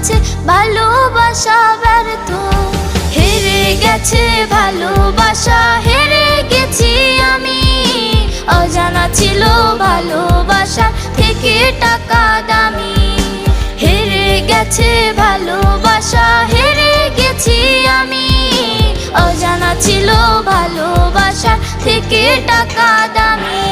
গেছে ভালোবাসা ব্যর্থ, হেরে গেছে ভালোবাসা, হেরে গেছি আমি। অজানা ছিল ভালোবাসা থেকে টাকা দামি, হেরে গেছে ভালোবাসা, হেরে গেছি আমি। অজানা ছিল ভালোবাসা থেকে টাকা দামি।